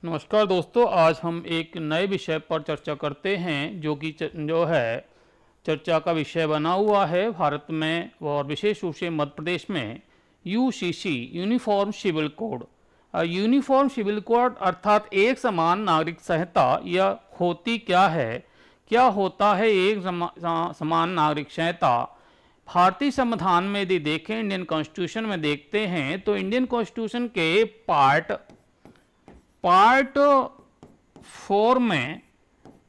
नमस्कार दोस्तों, आज हम एक नए विषय पर चर्चा करते हैं जो है चर्चा का विषय बना हुआ है भारत में और विशेष रूप से मध्य प्रदेश में UCC uniform civil code. Uniform civil code अर्थात एक समान नागरिक संहिता यह होती क्या है, क्या होता है एक समान नागरिक संहिता। भारतीय संविधान में यदि देखें, इंडियन कॉन्स्टिट्यूशन में देखते हैं तो इंडियन कॉन्स्टिट्यूशन के पार्ट 4 में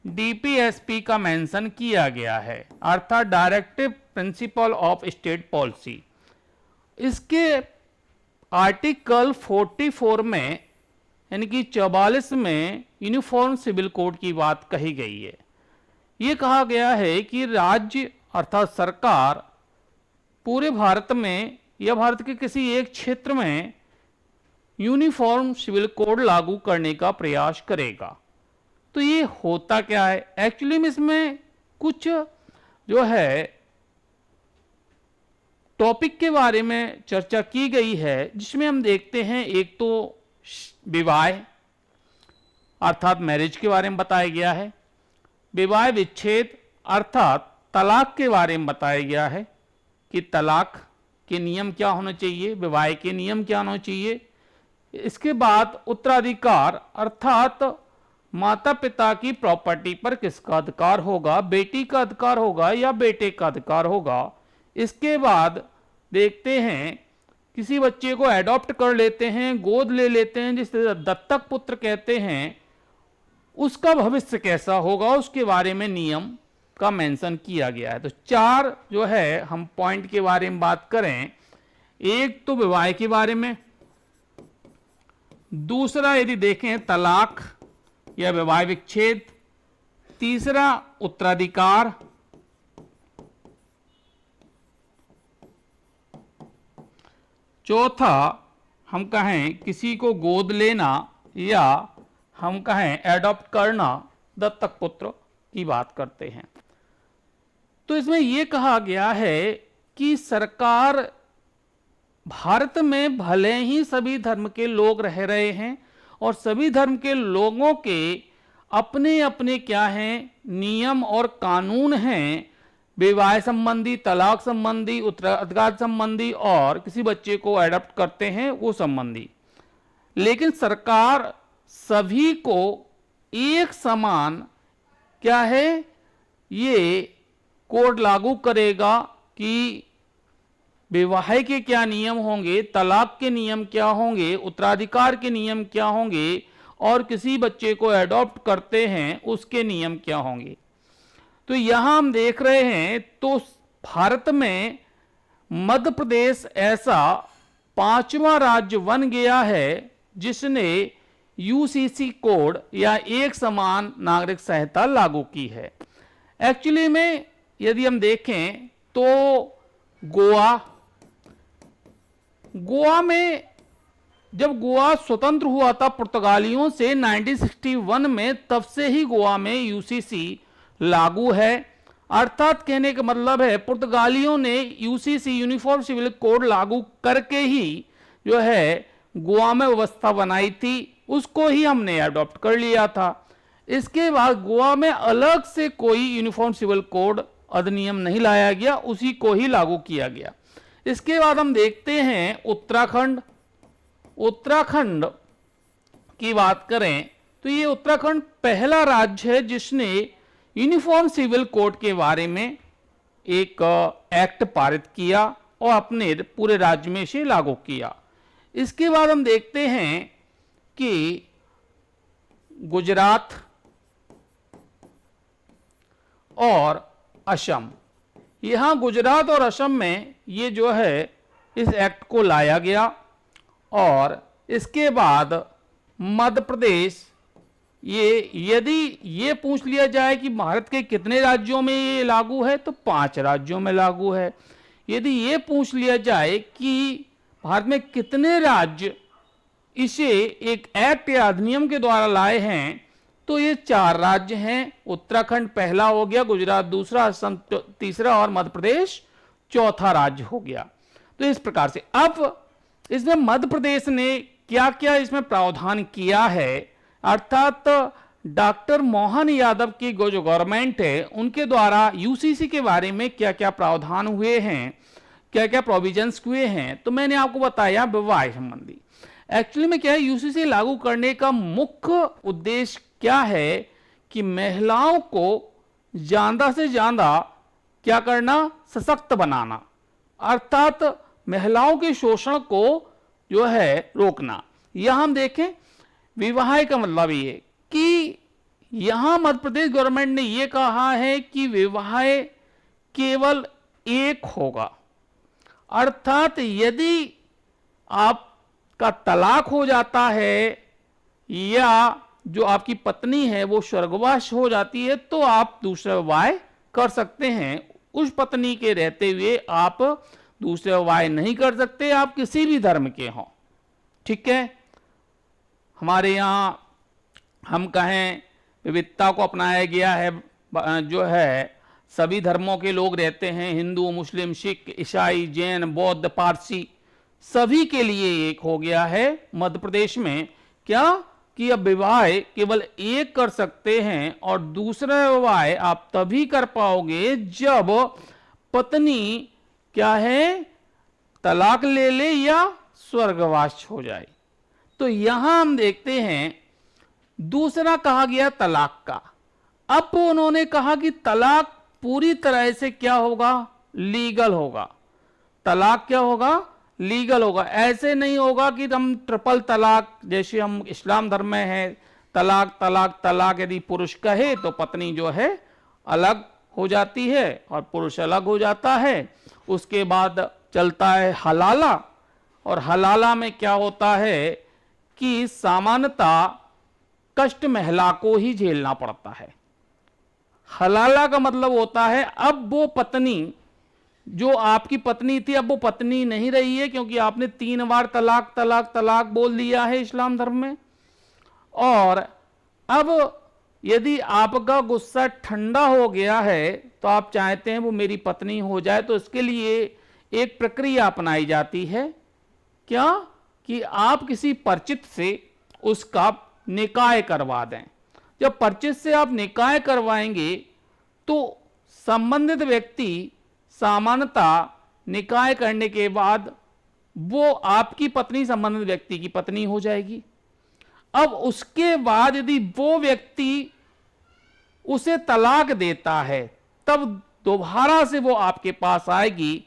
डीपीएसपी का मेंशन किया गया है, अर्थात directive principle of state policy. इसके आर्टिकल 44 में यानी कि 44 में यूनिफॉर्म सिविल कोड की बात कही गई है। ये कहा गया है कि राज्य अर्थात सरकार पूरे भारत में या भारत के किसी एक क्षेत्र में यूनिफॉर्म सिविल कोड लागू करने का प्रयास करेगा। तो ये होता क्या है एक्चुअली में, इसमें कुछ जो है टॉपिक के बारे में चर्चा की गई है, जिसमें हम देखते हैं एक तो विवाह अर्थात मैरिज के बारे में बताया गया है, विवाह विच्छेद अर्थात तलाक के बारे में बताया गया है कि तलाक के नियम क्या होना चाहिए, विवाह के नियम क्या होना चाहिए। इसके बाद उत्तराधिकार अर्थात माता पिता की प्रॉपर्टी पर किसका अधिकार होगा, बेटी का अधिकार होगा या बेटे का अधिकार होगा। इसके बाद देखते हैं किसी बच्चे को एडॉप्ट कर लेते हैं, गोद ले लेते हैं, जिसे दत्तक पुत्र कहते हैं, उसका भविष्य कैसा होगा, उसके बारे में नियम का मेंशन किया गया है। तो 4 जो है हम पॉइंट के बारे में बात करें, एक तो विवाह के बारे में, दूसरा यदि देखें तलाक या विवाह विच्छेद, तीसरा उत्तराधिकार, चौथा हम कहें किसी को गोद लेना या हम कहें एडॉप्ट करना, दत्तक पुत्र की बात करते हैं। तो इसमें यह कहा गया है कि सरकार भारत में भले ही सभी धर्म के लोग रह रहे हैं और सभी धर्म के लोगों के अपने अपने क्या हैं नियम और कानून हैं, विवाह संबंधी, तलाक संबंधी, उत्तराधिकार संबंधी और किसी बच्चे को एडॉप्ट करते हैं वो संबंधी। लेकिन सरकार सभी को एक समान क्या है ये कोड लागू करेगा कि विवाह के क्या नियम होंगे, तलाक के नियम क्या होंगे, उत्तराधिकार के नियम क्या होंगे और किसी बच्चे को एडॉप्ट करते हैं उसके नियम क्या होंगे। तो यहां हम देख रहे हैं तो भारत में मध्य प्रदेश ऐसा 5वां राज्य बन गया है जिसने यूसीसी कोड या एक समान नागरिक संहिता लागू की है। एक्चुअली में यदि हम देखें तो गोवा में जब गोवा स्वतंत्र हुआ था पुर्तगालियों से 1961 में, तब से ही गोवा में यूसीसी लागू है। अर्थात कहने का मतलब है पुर्तगालियों ने यूसीसी यूनिफॉर्म सिविल कोड लागू करके ही जो है गोवा में व्यवस्था बनाई थी, उसको ही हमने अडॉप्ट कर लिया था। इसके बाद गोवा में अलग से कोई यूनिफॉर्म सिविल कोड अधिनियम नहीं लाया गया, उसी को ही लागू किया गया। इसके बाद हम देखते हैं उत्तराखंड की बात करें तो ये उत्तराखंड पहला राज्य है जिसने यूनिफॉर्म सिविल कोड के बारे में एक एक्ट पारित किया और अपने पूरे राज्य में इसे लागू किया। इसके बाद हम देखते हैं कि गुजरात और असम, यहां गुजरात और असम में ये जो है इस एक्ट को लाया गया और इसके बाद मध्य प्रदेश, ये यदि ये पूछ लिया जाए कि भारत के कितने राज्यों में ये लागू है तो 5 राज्यों में लागू है। यदि ये पूछ लिया जाए कि भारत में कितने राज्य इसे एक एक्ट या अधिनियम के द्वारा लाए हैं तो ये 4 राज्य हैं। उत्तराखंड पहला हो गया, गुजरात दूसरा, असम तीसरा और मध्य प्रदेश चौथा राज्य हो गया। तो इस प्रकार से अब इसमें मध्य प्रदेश ने क्या क्या इसमें प्रावधान किया है अर्थात डॉक्टर मोहन यादव की जो गवर्नमेंट है उनके द्वारा यूसीसी के बारे में क्या क्या प्रावधान हुए हैं, क्या क्या प्रोविजंस हुए हैं, तो मैंने आपको बताया विवाह संबंधी। एक्चुअली में क्या है, यूसीसी लागू करने का मुख्य उद्देश्य क्या है कि महिलाओं को ज्यादा से ज्यादा क्या करना, सशक्त बनाना, अर्थात महिलाओं के शोषण को जो है रोकना। यह हम देखें विवाह का मतलब ये कि यहां मध्य प्रदेश गवर्नमेंट ने यह कहा है कि विवाह केवल एक होगा, अर्थात यदि आपका तलाक हो जाता है या जो आपकी पत्नी है वो स्वर्गवास हो जाती है तो आप दूसरा विवाह कर सकते हैं। उस पत्नी के रहते हुए आप दूसरा विवाह नहीं कर सकते, आप किसी भी धर्म के हों। ठीक है, हमारे यहाँ हम कहें विविधता को अपनाया गया है, जो है सभी धर्मों के लोग रहते हैं, हिंदू, मुस्लिम, सिख, ईसाई, जैन, बौद्ध, पारसी, सभी के लिए एक हो गया है मध्य प्रदेश में। क्या कि अब विवाह केवल एक कर सकते हैं और दूसरा विवाह आप तभी कर पाओगे जब पत्नी क्या है, तलाक ले ले या स्वर्गवास हो जाए। तो यहां हम देखते हैं दूसरा कहा गया तलाक का। अब उन्होंने कहा कि तलाक पूरी तरह से क्या होगा, लीगल होगा। तलाक क्या होगा, लीगल होगा। ऐसे नहीं होगा कि हम ट्रिपल तलाक, जैसे हम इस्लाम धर्म में है तलाक तलाक तलाक, यदि पुरुष कहे तो पत्नी जो है अलग हो जाती है और पुरुष अलग हो जाता है। उसके बाद चलता है हलाला, और हलाला में क्या होता है कि सामान्यतः कष्ट महिला को ही झेलना पड़ता है। हलाला का मतलब होता है अब वो पत्नी जो आपकी पत्नी थी अब वो पत्नी नहीं रही है, क्योंकि आपने 3 बार तलाक तलाक तलाक बोल दिया है इस्लाम धर्म में। और अब यदि आपका गुस्सा ठंडा हो गया है तो आप चाहते हैं वो मेरी पत्नी हो जाए, तो इसके लिए एक प्रक्रिया अपनाई जाती है। क्या कि आप किसी परिचित से उसका निकाह करवा दें। जब परिचित से आप निकाह करवाएंगे तो संबंधित व्यक्ति सामान्यतः निकाह करने के बाद वो आपकी पत्नी संबंधित व्यक्ति की पत्नी हो जाएगी। अब उसके बाद यदि वो व्यक्ति उसे तलाक देता है तब दोबारा से वो आपके पास आएगी।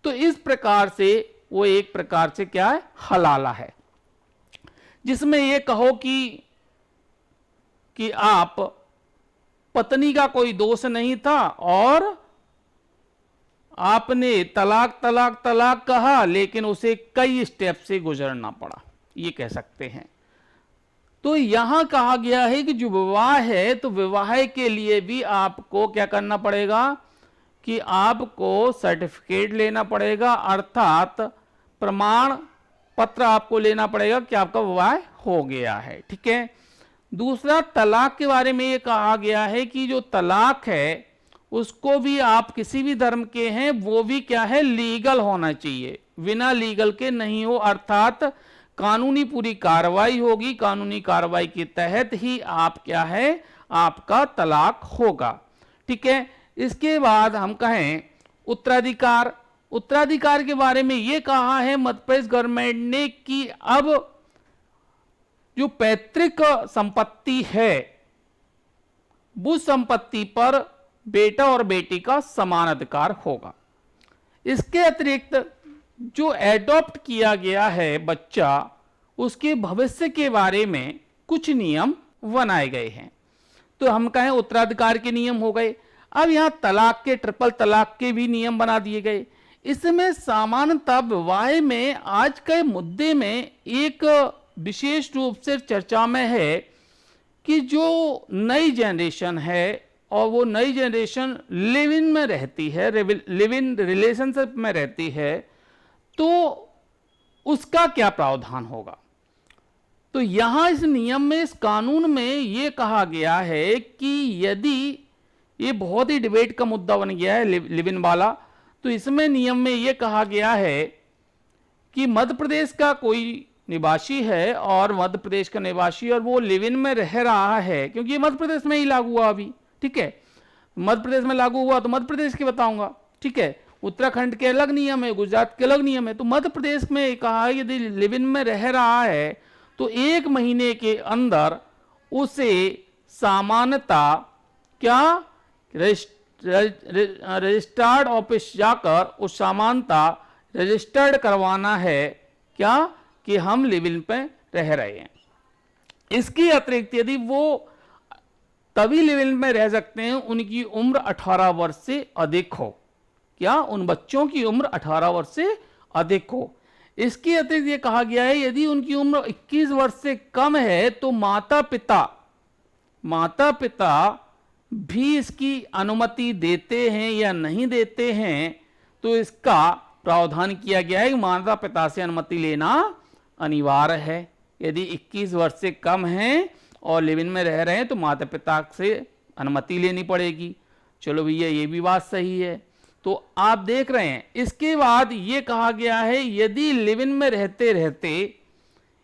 तो इस प्रकार से वो एक प्रकार से क्या है, हलाला है, जिसमें ये कहो कि आप पत्नी का कोई दोष नहीं था और आपने तलाक तलाक तलाक कहा, लेकिन उसे कई स्टेप से गुजरना पड़ा, ये कह सकते हैं। तो यहां कहा गया है कि जो विवाह है तो विवाह के लिए भी आपको क्या करना पड़ेगा कि आपको सर्टिफिकेट लेना पड़ेगा, अर्थात प्रमाण पत्र आपको लेना पड़ेगा कि आपका विवाह हो गया है। ठीक है। दूसरा, तलाक के बारे में ये कहा गया है कि जो तलाक है उसको भी आप किसी भी धर्म के हैं वो भी क्या है, लीगल होना चाहिए, बिना लीगल के नहीं हो, अर्थात कानूनी पूरी कार्रवाई होगी, कानूनी कार्रवाई के तहत ही आप क्या है, आपका तलाक होगा। ठीक है। इसके बाद हम कहें उत्तराधिकार। उत्तराधिकार के बारे में यह कहा है मध्य प्रदेश गवर्नमेंट ने कि अब जो पैतृक संपत्ति है उस संपत्ति पर बेटा और बेटी का समान अधिकार होगा। इसके अतिरिक्त जो एडॉप्ट किया गया है बच्चा, उसके भविष्य के बारे में कुछ नियम बनाए गए हैं। तो हम कहें उत्तराधिकार के नियम हो गए। अब यहां तलाक के, ट्रिपल तलाक के भी नियम बना दिए गए। इसमें सामान्यतः विवाह में आज के मुद्दे में एक विशेष रूप से चर्चा में है कि जो नई जनरेशन है और वो नई जनरेशन लिव इन में रहती है, लिव इन रिलेशनशिप में रहती है, तो उसका क्या प्रावधान होगा। तो यहां इस नियम में, इस कानून में ये कहा गया है कि यदि ये बहुत ही डिबेट का मुद्दा बन गया है लिव इन वाला, तो इसमें नियम में ये कहा गया है कि मध्य प्रदेश का कोई निवासी है और मध्य प्रदेश का निवासी और वो लिव इन में रह रहा है, क्योंकि ये मध्य प्रदेश में ही लागू हुआ अभी, ठीक है, मध्य प्रदेश में लागू हुआ तो मध्य प्रदेश की बताऊंगा, ठीक है, उत्तराखंड के अलग नियम है, गुजरात के अलग नियम है, तो मध्य प्रदेश में कहा यदि लिव इन में रह रहा है तो 1 महीने के अंदर उसे सामान्यता क्या रजिस्टर्ड ऑफिस जाकर उस सामान्यता रजिस्टर्ड करवाना है क्या कि हम लिव इन पे रह रहे हैं। इसके अतिरिक्त यदि वो तभी लिव इन में रह सकते हैं उनकी उम्र 18 वर्ष से अधिक हो, क्या उन बच्चों की उम्र 18 वर्ष से अधिक हो। इसके अतिरिक्त ये कहा गया है यदि उनकी उम्र 21 वर्ष से कम है तो माता पिता भी इसकी अनुमति देते हैं या नहीं देते हैं, तो इसका प्रावधान किया गया है कि माता पिता से अनुमति लेना अनिवार्य है। यदि 21 वर्ष से कम हैं और लिव इन में रह रहे हैं तो माता पिता से अनुमति लेनी पड़ेगी। चलो भैया ये भी बात सही है, तो आप देख रहे हैं। इसके बाद ये कहा गया है यदि लिव इन में रहते रहते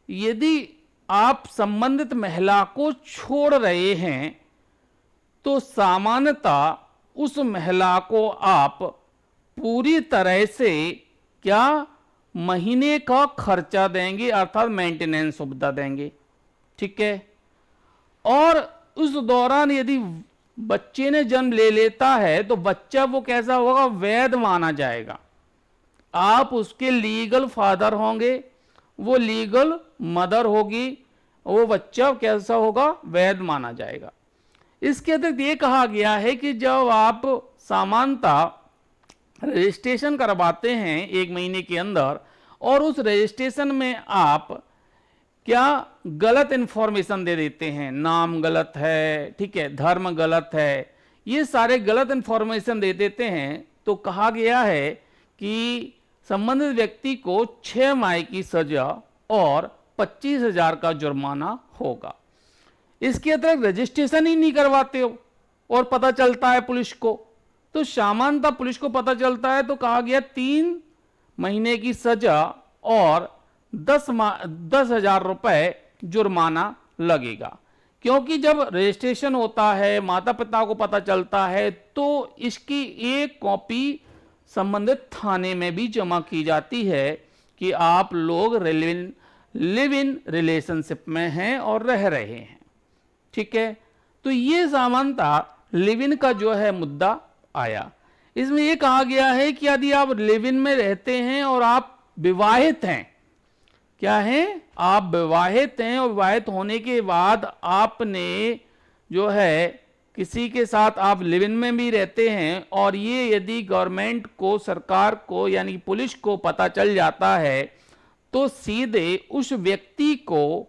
यदि आप संबंधित महिला को छोड़ रहे हैं तो सामान्यता उस महिला को आप पूरी तरह से क्या महीने का खर्चा देंगे, अर्थात मेंटेनेंस सुविधा देंगे, ठीक है। और उस दौरान यदि बच्चे ने जन्म ले लेता है तो बच्चा वो कैसा होगा, वैध माना जाएगा। आप उसके लीगल फादर होंगे, वो लीगल मदर होगी, वो बच्चा कैसा होगा, वैध माना जाएगा। इसके अतिरिक्त ये कहा गया है कि जब आप सामान्यता रजिस्ट्रेशन करवाते हैं 1 महीने के अंदर और उस रजिस्ट्रेशन में आप क्या गलत इंफॉर्मेशन दे देते हैं, नाम गलत है, ठीक है, धर्म गलत है, ये सारे गलत इंफॉर्मेशन दे देते हैं, तो कहा गया है कि संबंधित व्यक्ति को 6 माह की सजा और 25,000 का जुर्माना होगा। इसके अतिरिक्त रजिस्ट्रेशन ही नहीं करवाते हो और पता चलता है पुलिस को, तो सामान्यतः पुलिस को पता चलता है तो कहा गया 3 महीने की सजा और 10,000 रुपए जुर्माना लगेगा। क्योंकि जब रजिस्ट्रेशन होता है, माता पिता को पता चलता है, तो इसकी एक कॉपी संबंधित थाने में भी जमा की जाती है कि आप लोग लिव इन रिलेशनशिप में हैं और रह रहे हैं, ठीक है। तो ये सामान्यतः लिव इन का जो है मुद्दा आया। इसमें यह कहा गया है कि यदि आप लिव इन में रहते हैं और आप विवाहित हैं, क्या है, आप विवाहित हैं और विवाहित होने के बाद आपने जो है किसी के साथ आप लिव इन में भी रहते हैं और ये यदि गवर्नमेंट को, सरकार को यानी पुलिस को पता चल जाता है तो सीधे उस व्यक्ति को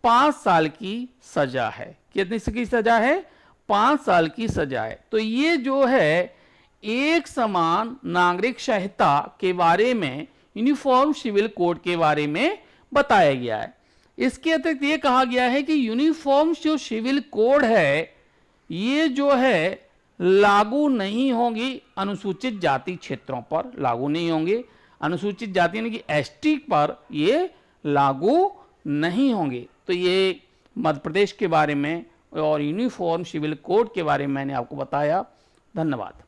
5 साल की सजा है। कितनी की सजा है, 5 साल की सजा है। तो ये जो है एक समान नागरिक संहिता के बारे में, यूनिफॉर्म सिविल कोड के बारे में बताया गया है। इसके अतिरिक्त ये कहा गया है कि यूनिफॉर्म जो सिविल कोड है ये जो है लागू नहीं होंगी अनुसूचित जाति क्षेत्रों पर, लागू नहीं होंगे, अनुसूचित जाति यानी कि एसटी पर ये लागू नहीं होंगे। तो ये मध्य प्रदेश के बारे में और यूनिफॉर्म सिविल कोड के बारे में मैंने आपको बताया। धन्यवाद।